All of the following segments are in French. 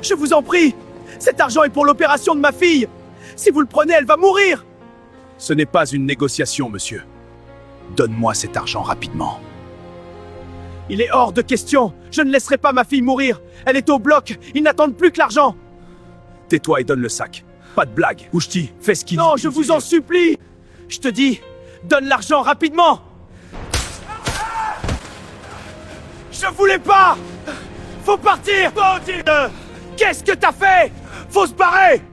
Je vous en prie! Cet argent est pour l'opération de ma fille! Si vous le prenez, elle va mourir! Ce n'est pas une négociation, monsieur. Donne-moi cet argent rapidement. Il est hors de question! Je ne laisserai pas ma fille mourir! Elle est au bloc! Ils n'attendent plus que l'argent! Tais-toi et donne le sac. Pas de blague. Ouchti, fais ce qu'il dit. Non, je vous en supplie! Je te dis, donne l'argent rapidement! Je voulais pas! Faut partir! Qu'est-ce que t'as fait? Faut se barrer!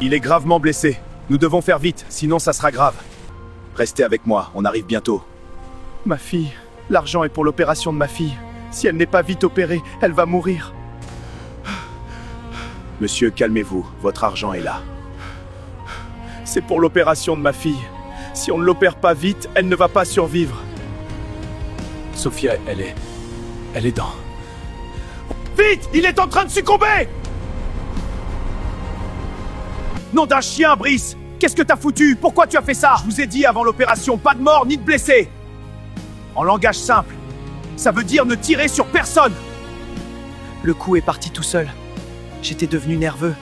Il est gravement blessé. Nous devons faire vite, sinon ça sera grave. Restez avec moi, on arrive bientôt. Ma fille, l'argent est pour l'opération de ma fille. Si elle n'est pas vite opérée, elle va mourir. Monsieur, calmez-vous, votre argent est là. C'est pour l'opération de ma fille. Si on ne l'opère pas vite, elle ne va pas survivre. Sophia, elle est dans... Vite! Il est en train de succomber! Nom d'un chien, Brice! Qu'est-ce que t'as foutu? Pourquoi tu as fait ça? Je vous ai dit avant l'opération, pas de mort ni de blessés! En langage simple, ça veut dire ne tirer sur personne! Le coup est parti tout seul. J'étais devenu nerveux.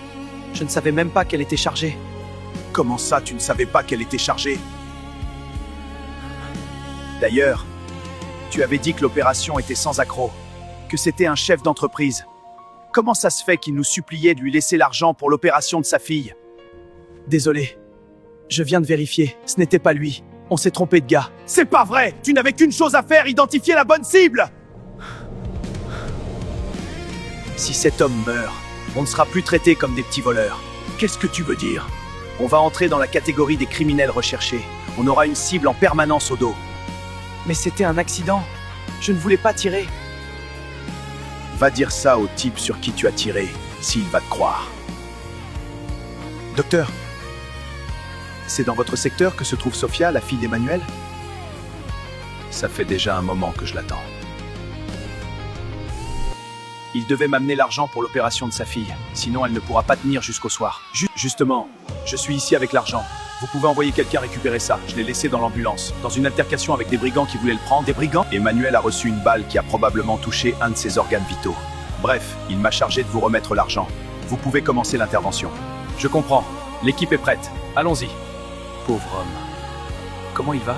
Je ne savais même pas qu'elle était chargée. Comment ça, tu ne savais pas qu'elle était chargée? D'ailleurs, tu avais dit que l'opération était sans accroc, que c'était un chef d'entreprise. Comment ça se fait qu'il nous suppliait de lui laisser l'argent pour l'opération de sa fille? Désolé. Je viens de vérifier, ce n'était pas lui. On s'est trompé de gars. C'est pas vrai! Tu n'avais qu'une chose à faire, identifier la bonne cible! Si cet homme meurt, on ne sera plus traité comme des petits voleurs. Qu'est-ce que tu veux dire? On va entrer dans la catégorie des criminels recherchés. On aura une cible en permanence au dos. Mais c'était un accident. Je ne voulais pas tirer. Va dire ça au type sur qui tu as tiré, s'il va te croire. Docteur, c'est dans votre secteur que se trouve Sophia, la fille d'Emmanuel? Ça fait déjà un moment que je l'attends. Il devait m'amener l'argent pour l'opération de sa fille, sinon elle ne pourra pas tenir jusqu'au soir. Justement, je suis ici avec l'argent. Vous pouvez envoyer quelqu'un récupérer ça. Je l'ai laissé dans l'ambulance, dans une altercation avec des brigands qui voulaient le prendre. Des brigands? Emmanuel a reçu une balle qui a probablement touché un de ses organes vitaux. Bref, il m'a chargé de vous remettre l'argent. Vous pouvez commencer l'intervention. Je comprends. L'équipe est prête. Allons-y. Pauvre homme. Comment il va?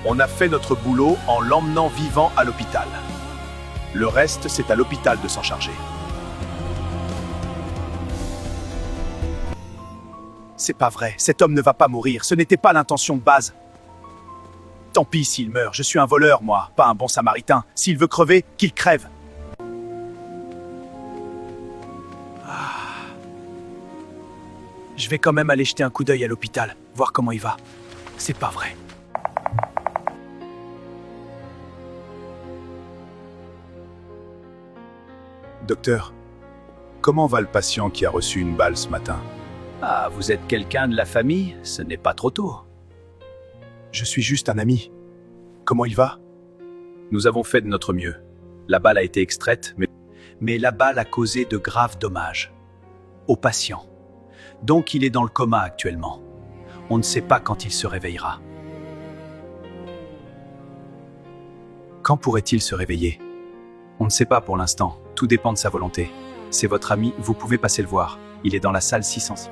On a fait notre boulot en l'emmenant vivant à l'hôpital. Le reste, c'est à l'hôpital de s'en charger. C'est pas vrai, cet homme ne va pas mourir, ce n'était pas l'intention de base. Tant pis s'il meurt, je suis un voleur, moi, pas un bon samaritain. S'il veut crever, qu'il crève. Je vais quand même aller jeter un coup d'œil à l'hôpital, voir comment il va. C'est pas vrai. Docteur, comment va le patient qui a reçu une balle ce matin? Ah, vous êtes quelqu'un de la famille? Ce n'est pas trop tôt. Je suis juste un ami. Comment il va? Nous avons fait de notre mieux. La balle a été extraite, mais la balle a causé de graves dommages au patient. Donc il est dans le coma actuellement. On ne sait pas quand il se réveillera. Quand pourrait-il se réveiller? On ne sait pas pour l'instant. Tout dépend de sa volonté. C'est votre ami, vous pouvez passer le voir. Il est dans la salle 600.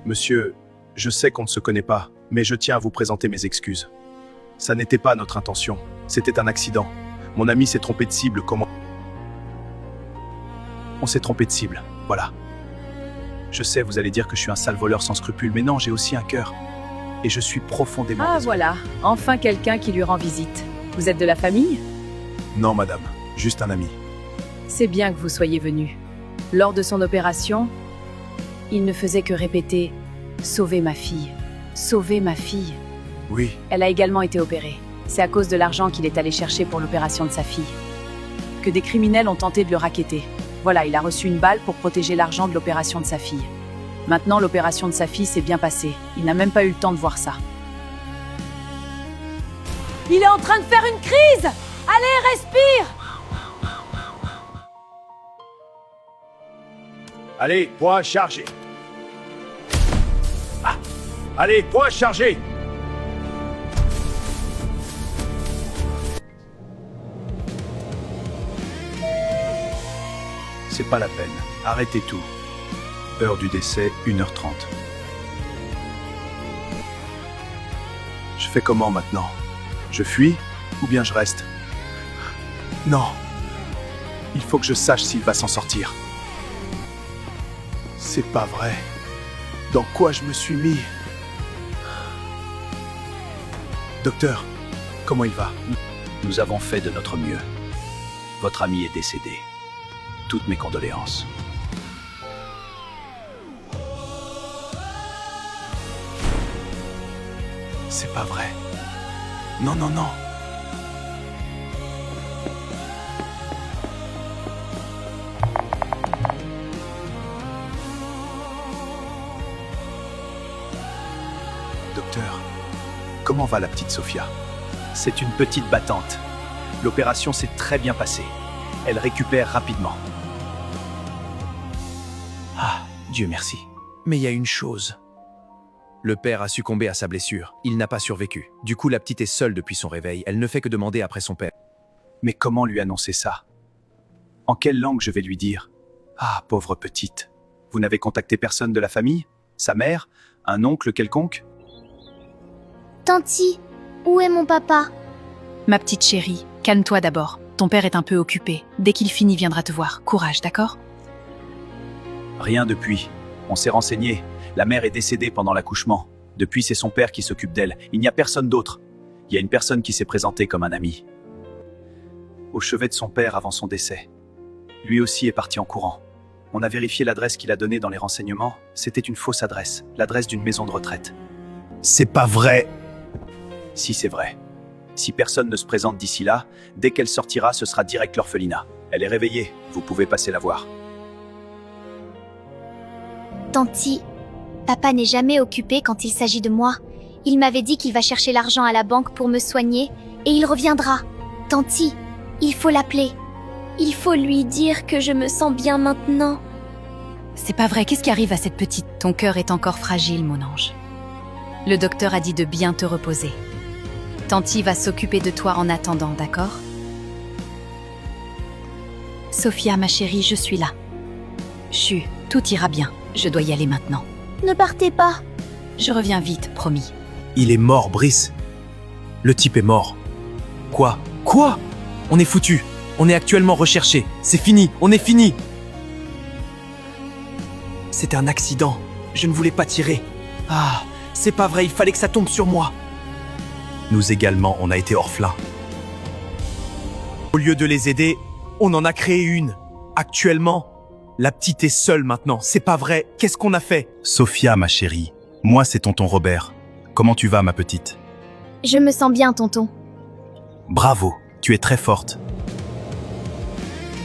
Monsieur, je sais qu'on ne se connaît pas, mais je tiens à vous présenter mes excuses. Ça n'était pas notre intention. C'était un accident. Mon ami s'est trompé de cible, comment... On s'est trompé de cible, voilà. Je sais, vous allez dire que je suis un sale voleur sans scrupules, mais non, j'ai aussi un cœur. Et je suis profondément désolé. Voilà, enfin quelqu'un qui lui rend visite. Vous êtes de la famille? Non, madame, juste un ami. C'est bien que vous soyez venu. Lors de son opération, il ne faisait que répéter « Sauvez ma fille, sauvez ma fille ». Oui. Elle a également été opérée. C'est à cause de l'argent qu'il est allé chercher pour l'opération de sa fille. Que des criminels ont tenté de le racketter. Voilà, il a reçu une balle pour protéger l'argent de l'opération de sa fille. Maintenant, l'opération de sa fille s'est bien passée. Il n'a même pas eu le temps de voir ça. Il est en train de faire une crise! Allez, respire! Allez, point chargé. Ah. Allez, point chargé. C'est pas la peine. Arrêtez tout. Heure du décès, 1h30. Je fais comment maintenant? Je fuis ou bien je reste? Non. Il faut que je sache s'il va s'en sortir. C'est pas vrai. Dans quoi je me suis mis? Docteur, comment il va? Nous avons fait de notre mieux. Votre ami est décédé. Toutes mes condoléances. C'est pas vrai. Non, non, non. Docteur, comment va la petite Sophia? C'est une petite battante. L'opération s'est très bien passée. Elle récupère rapidement. Ah, Dieu merci. Mais il y a une chose. Le père a succombé à sa blessure. Il n'a pas survécu. Du coup, la petite est seule depuis son réveil. Elle ne fait que demander après son père. Mais comment lui annoncer ça? En quelle langue je vais lui dire? Ah, pauvre petite. Vous n'avez contacté personne de la famille? Sa mère? Un oncle quelconque? Tanti, où est mon papa? Ma petite chérie, calme-toi d'abord. Ton père est un peu occupé. Dès qu'il finit, il viendra te voir. Courage, d'accord? Rien depuis. On s'est renseigné. La mère est décédée pendant l'accouchement. Depuis, c'est son père qui s'occupe d'elle. Il n'y a personne d'autre. Il y a une personne qui s'est présentée comme un ami. Au chevet de son père avant son décès. Lui aussi est parti en courant. On a vérifié l'adresse qu'il a donnée dans les renseignements. C'était une fausse adresse. L'adresse d'une maison de retraite. C'est pas vrai! Si, c'est vrai. Si personne ne se présente d'ici là, dès qu'elle sortira, ce sera direct l'orphelinat. Elle est réveillée. Vous pouvez passer la voir. Tanti, papa n'est jamais occupé quand il s'agit de moi. Il m'avait dit qu'il va chercher l'argent à la banque pour me soigner et il reviendra. Tanti, il faut l'appeler. Il faut lui dire que je me sens bien maintenant. C'est pas vrai, qu'est-ce qui arrive à cette petite? Ton cœur est encore fragile, mon ange. Le docteur a dit de bien te reposer. Tanti va s'occuper de toi en attendant, d'accord? Sophia, ma chérie, je suis là. Chut, tout ira bien. Je dois y aller maintenant. Ne partez pas. Je reviens vite, promis. Il est mort, Brice. Le type est mort. Quoi? Quoi? On est foutu. On est actuellement recherché. C'est fini. On est fini. C'était un accident. Je ne voulais pas tirer. Ah, c'est pas vrai. Il fallait que ça tombe sur moi. Nous également, on a été orphelins. Au lieu de les aider, on en a créé une. Actuellement, la petite est seule maintenant. C'est pas vrai. Qu'est-ce qu'on a fait? Sophia, ma chérie. Moi, c'est tonton Robert. Comment tu vas, ma petite? Je me sens bien, tonton. Bravo, tu es très forte.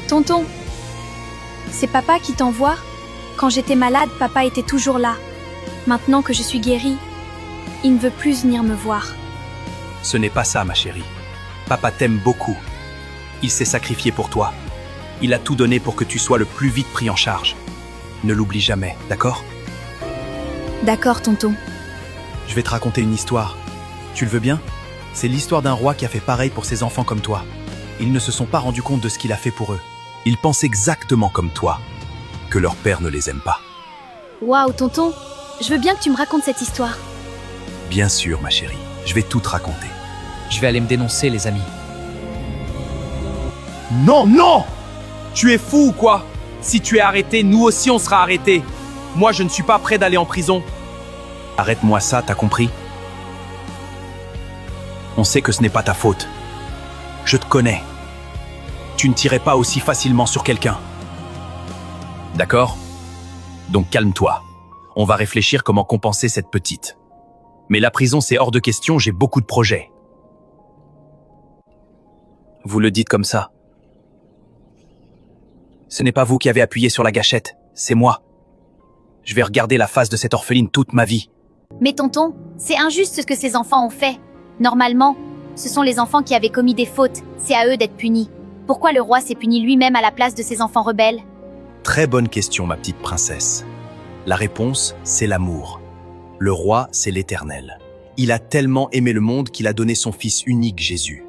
Tonton, c'est papa qui t'envoie? Quand j'étais malade, papa était toujours là. Maintenant que je suis guérie, il ne veut plus venir me voir. Ce n'est pas ça, ma chérie. Papa t'aime beaucoup. Il s'est sacrifié pour toi. Il a tout donné pour que tu sois le plus vite pris en charge. Ne l'oublie jamais, d'accord? D'accord, tonton. Je vais te raconter une histoire. Tu le veux bien? C'est l'histoire d'un roi qui a fait pareil pour ses enfants comme toi. Ils ne se sont pas rendus compte de ce qu'il a fait pour eux. Ils pensent exactement comme toi, que leur père ne les aime pas. Waouh, tonton, je veux bien que tu me racontes cette histoire. Bien sûr, ma chérie. Je vais tout te raconter. Je vais aller me dénoncer, les amis. Non, non! Tu es fou ou quoi? Si tu es arrêté, nous aussi on sera arrêtés. Moi, je ne suis pas prêt d'aller en prison. Arrête-moi ça, t'as compris? On sait que ce n'est pas ta faute. Je te connais. Tu ne tirais pas aussi facilement sur quelqu'un. D'accord? Donc calme-toi. On va réfléchir comment compenser cette petite. Mais la prison, c'est hors de question, j'ai beaucoup de projets. Vous le dites comme ça. Ce n'est pas vous qui avez appuyé sur la gâchette, c'est moi. Je vais regarder la face de cette orpheline toute ma vie. Mais tonton, c'est injuste ce que ces enfants ont fait. Normalement, ce sont les enfants qui avaient commis des fautes. C'est à eux d'être punis. Pourquoi le roi s'est puni lui-même à la place de ses enfants rebelles? Très bonne question, ma petite princesse. La réponse, c'est l'amour. Le roi, c'est l'Éternel. Il a tellement aimé le monde qu'il a donné son fils unique, Jésus,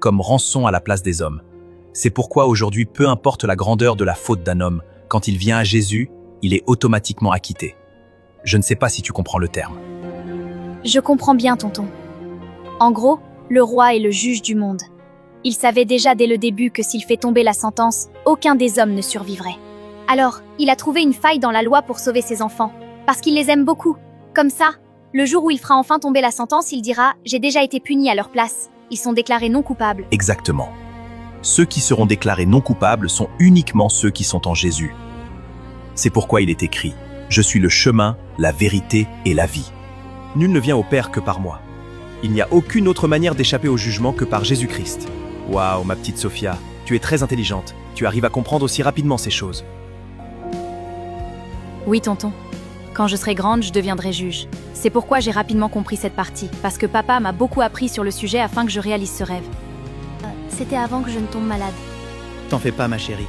comme rançon à la place des hommes. C'est pourquoi aujourd'hui, peu importe la grandeur de la faute d'un homme, quand il vient à Jésus, il est automatiquement acquitté. Je ne sais pas si tu comprends le terme. Je comprends bien, tonton. En gros, le roi est le juge du monde. Il savait déjà dès le début que s'il fait tomber la sentence, aucun des hommes ne survivrait. Alors, il a trouvé une faille dans la loi pour sauver ses enfants, parce qu'il les aime beaucoup. Comme ça, le jour où il fera enfin tomber la sentence, il dira « J'ai déjà été puni à leur place. Ils sont déclarés non coupables. » Exactement. Ceux qui seront déclarés non coupables sont uniquement ceux qui sont en Jésus. C'est pourquoi il est écrit « Je suis le chemin, la vérité et la vie. Nul ne vient au Père que par moi. Il n'y a aucune autre manière d'échapper au jugement que par Jésus-Christ. » Waouh, ma petite Sophia, tu es très intelligente. Tu arrives à comprendre aussi rapidement ces choses. Oui, tonton. Quand je serai grande, je deviendrai juge. C'est pourquoi j'ai rapidement compris cette partie, parce que papa m'a beaucoup appris sur le sujet afin que je réalise ce rêve. C'était avant que je ne tombe malade. T'en fais pas, ma chérie.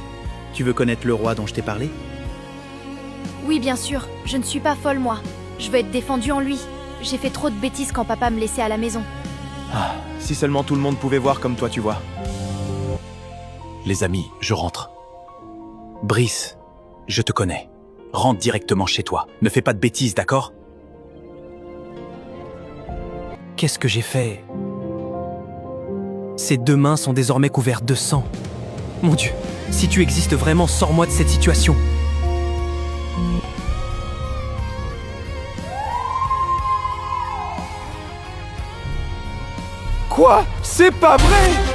Tu veux connaître le roi dont je t'ai parlé? Oui, bien sûr. Je ne suis pas folle, moi. Je veux être défendue en lui. J'ai fait trop de bêtises quand papa me laissait à la maison. Ah, si seulement tout le monde pouvait voir comme toi tu vois. Les amis, je rentre. Brice, je te connais. Rentre directement chez toi. Ne fais pas de bêtises, d'accord? Qu'est-ce que j'ai fait? Ses deux mains sont désormais couvertes de sang. Mon Dieu, si tu existes vraiment, sors-moi de cette situation. Quoi? C'est pas vrai!